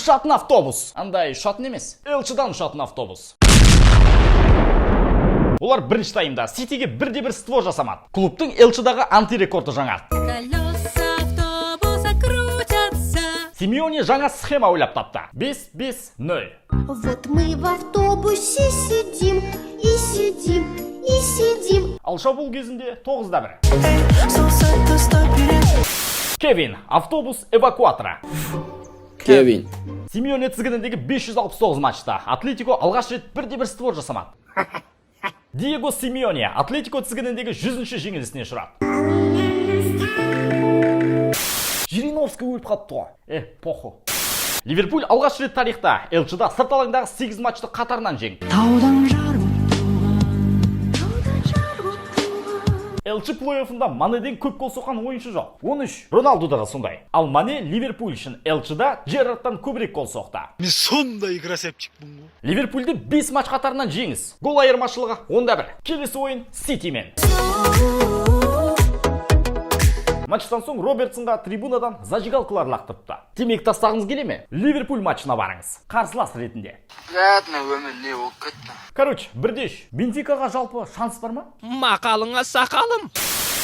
Ұшатын автобус. Андай ұшатын емес, Элчидан ұшатын автобус. Олар бірінші таймда Ситиге 1-1 створ жасамады. Клубтың Элчидағы антирекорды жаңарды. Симеоне жаңа схема ойлап тапты. 5-5-0. Вот мы в автобусе сидим и сидим и сидим. Ал шабуыл кезінде 9-1. Кевин, автобус эвакуаторы. Кевин. Симеоне тізгініндегі 569 матчта Атлетико алғаш рет 1-1 створ жасамады. Диего Симеоне Атлетико тізгініндегі 100-ші жеңілісіне ұшырады. Жириновский өліп қалыпты ғой. Поху. Ливерпуль алғаш рет тарихта Элчида сырт алаңдағы 8 матчты қатарынан жеңді. Элчи плей-оффында Манеден көп гол соққан ойыншы жоқ. 13. Роналдуда да сондай. Ал Мане Ливерпуль үшін Элчида Джерардтан көбірек гол соқты. Мен сондай красавчикпін ғой. Ливерпульде 5 матч қатарынан жеңіс. Гол айырмашылығы 10-1. Келесі ойын Ситимен. Матчтан соң Робертсонға трибунадан зажигалкалар лақтырыпты. Демек тастағыңыз келе ме? Ливерпуль матчына барыңыз. Қарсылас ретінде. Приятно өмір не болып кетті. Короче, бірдеш. Бенфикаға жалпы шанс бар ма? Мақалыңа сақалым.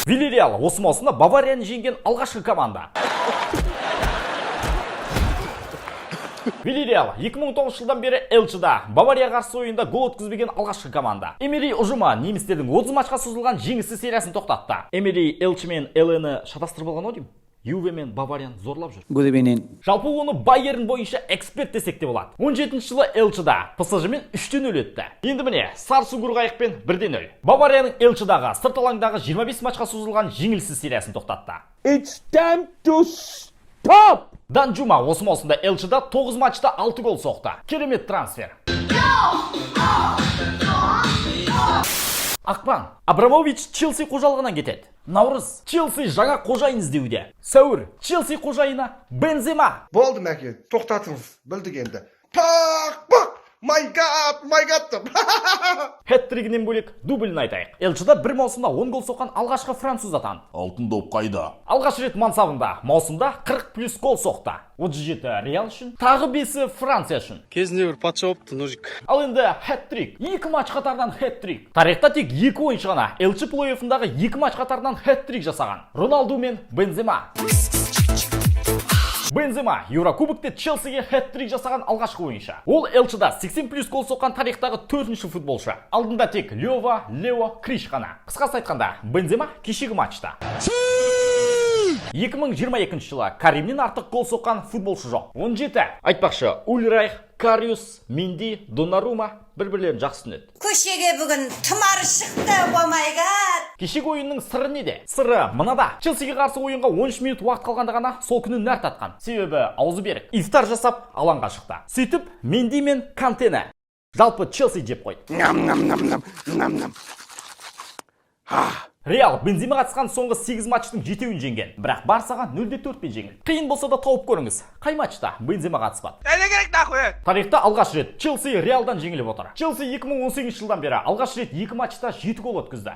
Вильяреал осы маусымда Баварияны жеңген алғашқы команда. Вильяреал 2009 жылдан бері Элчида Бавария қарсы ойында гол өткізбеген алғашқы команда. Эмери ұжымы немістердің 30 матчқа созылған жеңісі сериясын тоқтатты. Эмери Элчи мен Элені шатастырып алған ау деймін. Юве мен Баварияны зорлап жүр. Жалпы оны Байерн бойынша эксперт десек те болады. 17 жылы Элчида ПСЖ мен 3-0 өтті. Енді міне Сарсу Гурғайықпен 1-0. Баварияның Элчидаға сырт алаңдағы 25 матчқа созылған жеңілісі сериясын тоқтатты. It's time to stop! Данжума осы маусымда Элчида 9 матчта 6 гол соқты. Керемет трансфер. Ақпан, Абрамович Челси қожалығынан кетеді. Наурыз, Челси жаңа қожайын іздеуде. Сәуір, Челси қожайыны Бензема. Болды мәке, тоқтатыңыз, білдік енді. Пақ! My God деп. Хэт-тригінен бөлек дублін айтайық. Элчида бір маусымда 10 гол соққан алғашқы француз атанды. Алтын доп қайда? Алғаш рет мансабында маусымда 40+ гол соқты. 37 Реал үшін, тағы 5 Франция үшін. Кезінде бір патша опты ножик. Ал енді хэт-трик. 2 матч қатарынан хэт-трик. Тарихта тек 2 ойыншы ғана Элчи плей-оффындағы 2 матч қатарынан хэт-трик жасаған. Роналду мен Бензема. Бензема Еурокубокте Челсиге хэт-трик жасаған алғашқы ойыншы. Ол Элчида 80+ гол соққан тарихтағы 4-ші футболшы. Алдында тек Лео Криш ғана. Қысқасы айтқанда, Бензема кешегі матчта. 2022 жылы Каримнен артық гол соққан футболшы жоқ. 17. Айтпақшы, Ульрайх, Кариус, Минди, Донарума бір-бірлерін жақсы түсінеді. Көшеге бүгін тұмары шықты, о май гад! Кешегі ойынның сыры неде? Сыры мынада. Челсиге қарсы ойынға 13 минут уақыт қалғанда ғана сол күні нәр татқан. Себебі аузы берік. Ифтар жасап алаңға шықты. Сөйтіп Менди мен Кантені жалпы Челси жеп қойды. Реал Бензема қатысқан соңғы 8 матчтың 7-ін жеңген. Бірақ Барсаға 0-4 жеңілді. Қиын болса да тауып көріңіз. Қай матчта Бензема қатыспады? Тарихта алғаш рет Челси Реалдан жеңіліп отыр. Челси 2018 жылдан бері алғаш рет 2 матчта 7 гол өткізді.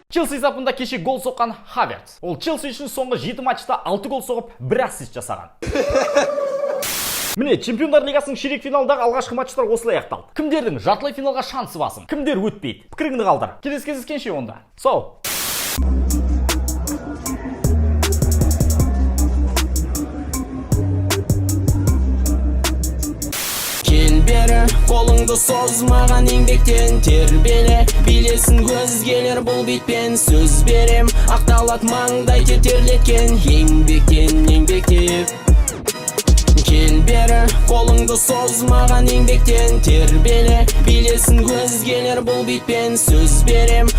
Челси сапында кеше гол соққан Хаверц. Ол Челси үшін соңғы 7 матчта 6 гол соғып, 1 ассист жасаған. Міне, Чемпиондар Лигасының ширек финалдағы алғашқы матчтар осылай аяқталды. Кімдердің жартылай финалға шансы басым? Кімдер өтпейді? Пікіріңді қалдыр. Келесі кездескенше онда. Сау. Кел бері, қолыңды созмаған еңбектен тербеле, билесін көзгелер бұл битпен сөз берем, ақталат маңдай тетерлеткен еңбектен. Кел бері, қолыңды созмаған еңбектен тербеле, билесін көзгелер бұл битпен сөз берем,